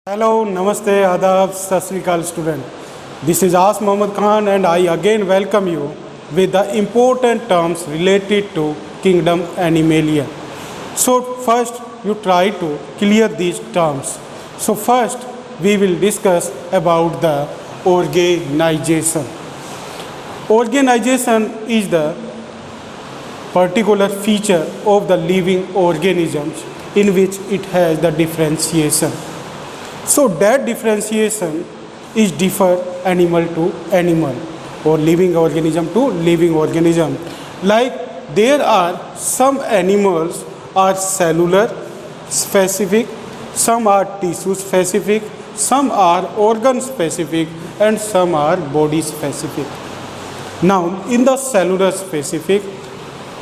Hello, Namaste, Adab, Sat Sri Akal student. This is As Muhammad Khan and I again welcome you with the important terms related to kingdom Animalia. So first you try to clear these terms. So first we will discuss about the organization. Organization is the particular feature of the living organisms in which it has the differentiation. So that differentiation is differ animal to animal or living organism to living organism. Like there are some animals are cellular specific, some are tissue specific, some are organ specific and some are body specific. Now in the cellular specific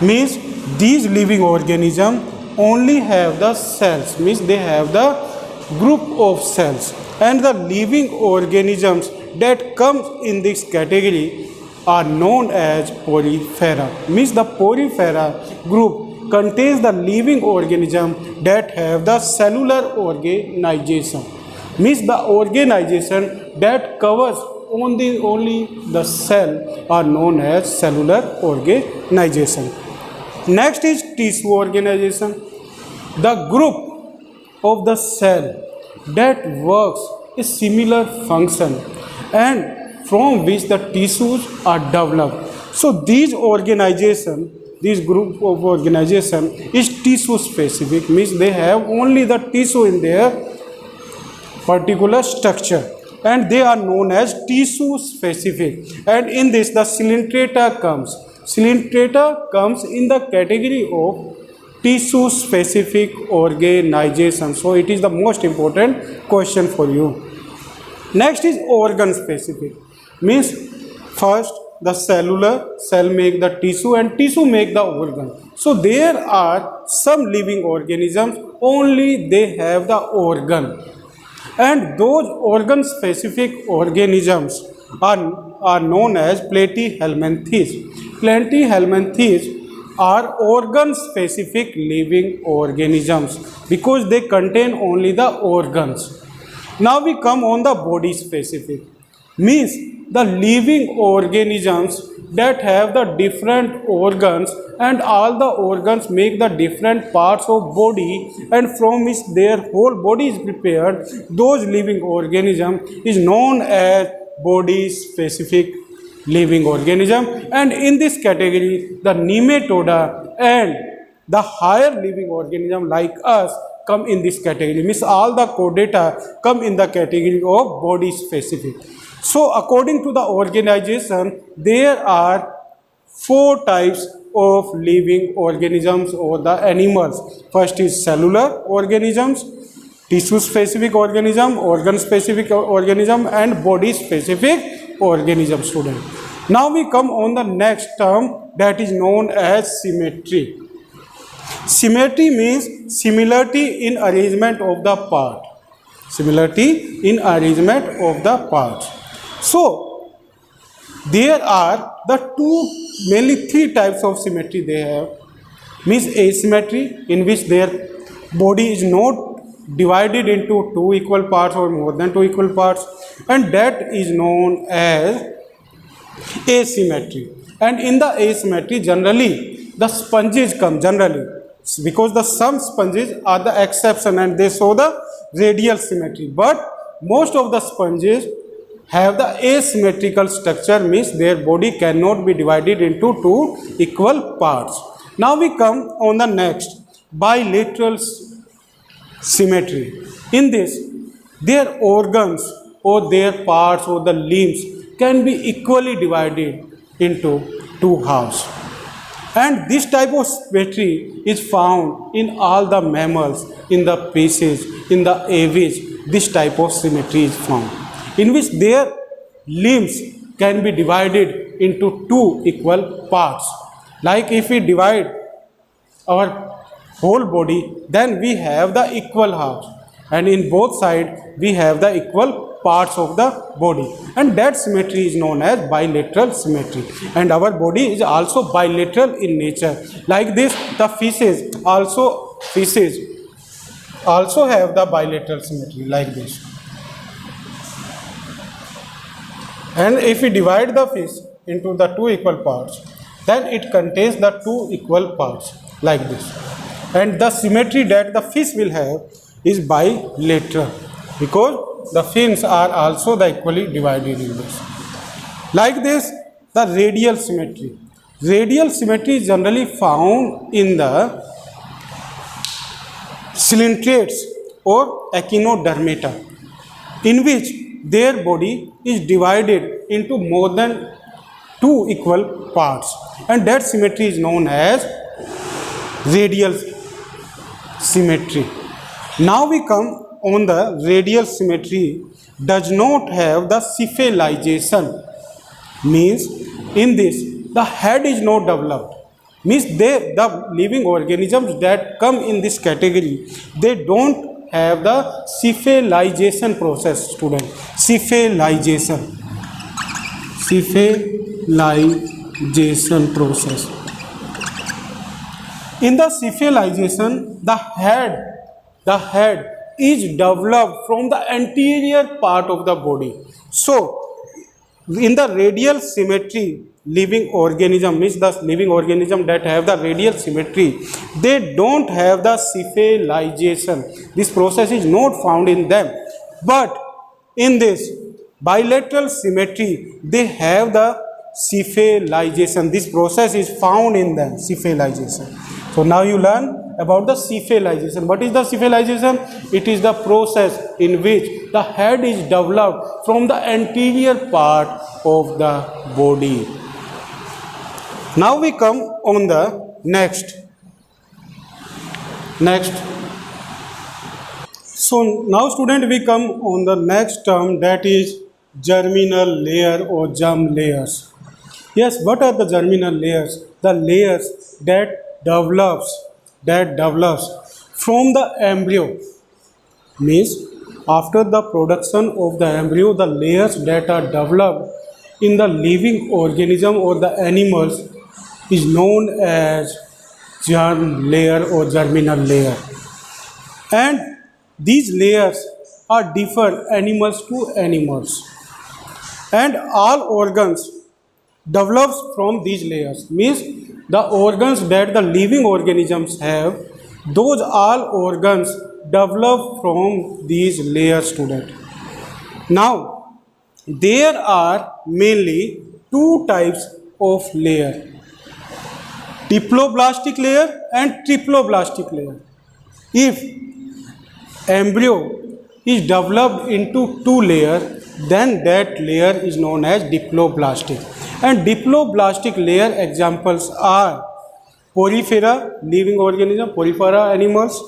means these living organisms only have the cells, means they have the group of cells, and the living organisms that comes in this category are known as porifera. Means the porifera group contains the living organism that have the cellular organization. Means the organization that covers only the cell are known as cellular organization. Next is tissue organization. The group of the cell that works a similar function and from which the tissues are developed. So these organization, this group of organization is tissue specific, means they have only the tissue in their particular structure and they are known as tissue specific. And in this the Coelenterata comes. Coelenterata comes in the category of tissue specific organization. So it is the most important question for you. Next is organ specific. Means first the cellular cell make the tissue and tissue make the organ. So there are some living organisms only they have the organ, and those organ specific organisms are known as platyhelminthes. Platyhelminthes are organ specific living organisms because they contain only the organs. Now we come on the body specific. Means the living organisms that have the different organs and all the organs make the different parts of body and from which their whole body is prepared, those living organism is known as body specific living organism. And in this category the nematoda and the higher living organism like us come in this category. Means all the chordata come in the category of body specific. So according to the organization there are 4 types of living organisms or the animals. First is cellular organisms, tissue specific organism, organ specific organism and body specific organism, student. Now we come on the next term that is known as symmetry. Symmetry means similarity in arrangement of the part. Similarity in arrangement of the parts. So there are the mainly 3 types of symmetry they have. Means asymmetry, in which their body is not divided into 2 equal parts or more than 2 equal parts, and that is known as asymmetry. And in the asymmetry generally the sponges come generally, because the some sponges are the exception and they show the radial symmetry, but most of the sponges have the asymmetrical structure, means their body cannot be divided into 2 equal parts. Now we come on the next, bilateral symmetry. In this their organs or their parts or the limbs can be equally divided into 2 halves, and this type of symmetry is found in all the mammals, in the fishes, in the aves. This type of symmetry is found, in which their limbs can be divided into 2 equal parts. Like if we divide our whole body, then we have the equal halves, and in both sides we have the equal parts of the body, and that symmetry is known as bilateral symmetry. And our body is also bilateral in nature. Like this the fishes also have the bilateral symmetry like this. And if we divide the fish into the two equal parts, then it contains the two equal parts like this. And the symmetry that the fish will have is bilateral, because the fins are also the equally divided in this. Like this, the radial symmetry. Radial symmetry is generally found in the coelentrates or echinodermata, in which their body is divided into more than two equal parts, and that symmetry is known as radial symmetry. Now we come on the radial symmetry does not have the cephalization, means in this the head is not developed, means the living organisms that come in this category, they don't have the cephalization process, student. Cephalization process. In the cephalization, the head is developed from the anterior part of the body. So in the radial symmetry, living organism, means the living organism that have the radial symmetry, they don't have the cephalization. This process is not found in them. But in this bilateral symmetry, they have the cephalization. This process is found in them, cephalization. So now you learn about the cephalization. What is the cephalization? It is the process in which the head is developed from the anterior part of the body. Now we come on the next. So now student, we come on the next term, that is germinal layer or germ layers. Yes, what are the germinal layers? The layers that develops from the embryo, means after the production of the embryo, the layers that are developed in the living organism or the animals is known as germ layer or germinal layer. And these layers are differ animals to animals, and all organs develops from these layers, means the organs that the living organisms have, those all organs develop from these layers, student. Now there are mainly two types of layer, diploblastic layer and triploblastic layer. If embryo is developed into two layers, then that layer is known as diploblastic. And diploblastic layer examples are porifera, living organism, porifera animals,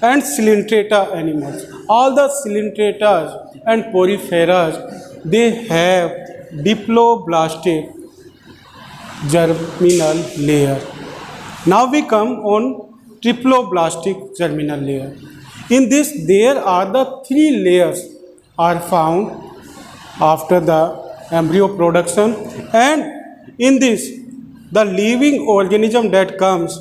and coelenterata animals. All the coelentratas and poriferas, they have diploblastic germinal layer. Now we come on triploblastic germinal layer. In this, there are the three layers are found after the embryo production, and in this the living organism that comes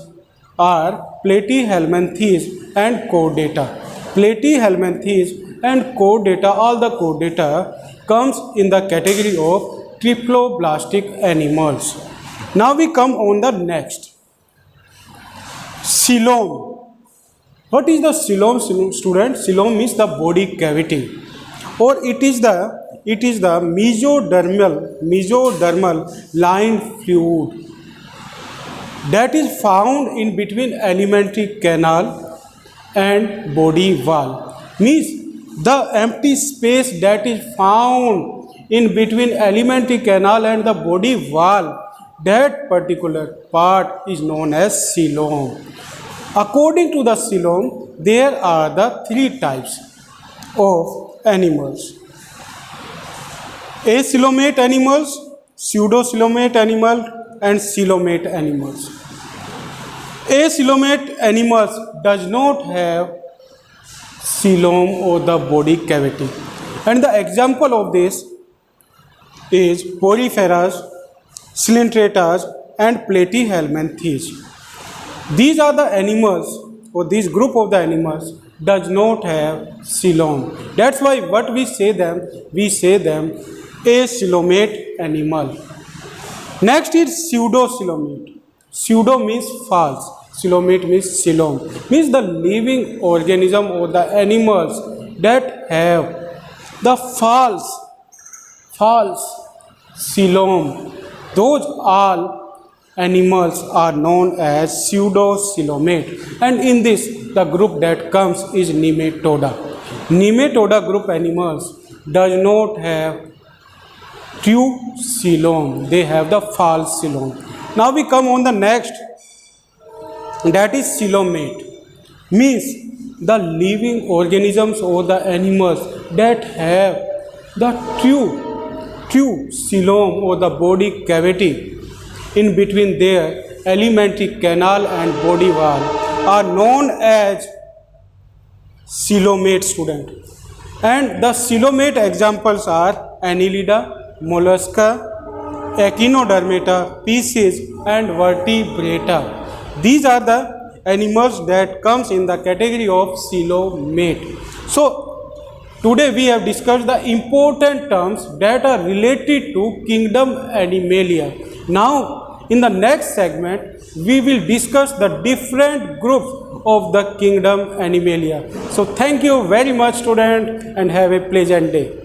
are platyhelminthes and chordata. Platyhelminthes and chordata, all the chordata comes in the category of triploblastic animals. Now we come on the next, coelom. What is the coelom, student? Coelom means the body cavity, or it is the mesodermal lined fluid that is found in between alimentary canal and body wall. Means the empty space that is found in between alimentary canal and the body wall, that particular part is known as coelom. According to the coelom, there are the three types of animals: acoelomate animals, pseudocoelomate animal, and coelomate animals. Acoelomate animals does not have coelom or the body cavity, and the example of this is poriferas, coelentratas, and platyhelminthes. These are the animals, or this group of the animals does not have coelom. That's why what we say them a coelomate animal. Next is pseudo-coelomate. Pseudo means false. Coelomate means coelom. Means the living organism or the animals that have the false coelom. Those all animals are known as pseudo-coelomate. And in this, the group that comes is Nematoda. Nematoda group animals does not have true coelom. They have the false coelom. Now we come on the next, that is coelomate. Means the living organisms or the animals that have the true coelom or the body cavity in between their alimentary canal and body wall are known as coelomate, student. And the coelomate examples are Annelida, Mollusca, Echinodermata, Pisces and Vertebrata. These are the animals that comes in the category of coelomate. So today we have discussed the important terms that are related to kingdom Animalia. Now in the next segment we will discuss the different groups of the kingdom Animalia. So thank you very much, student, and have a pleasant day.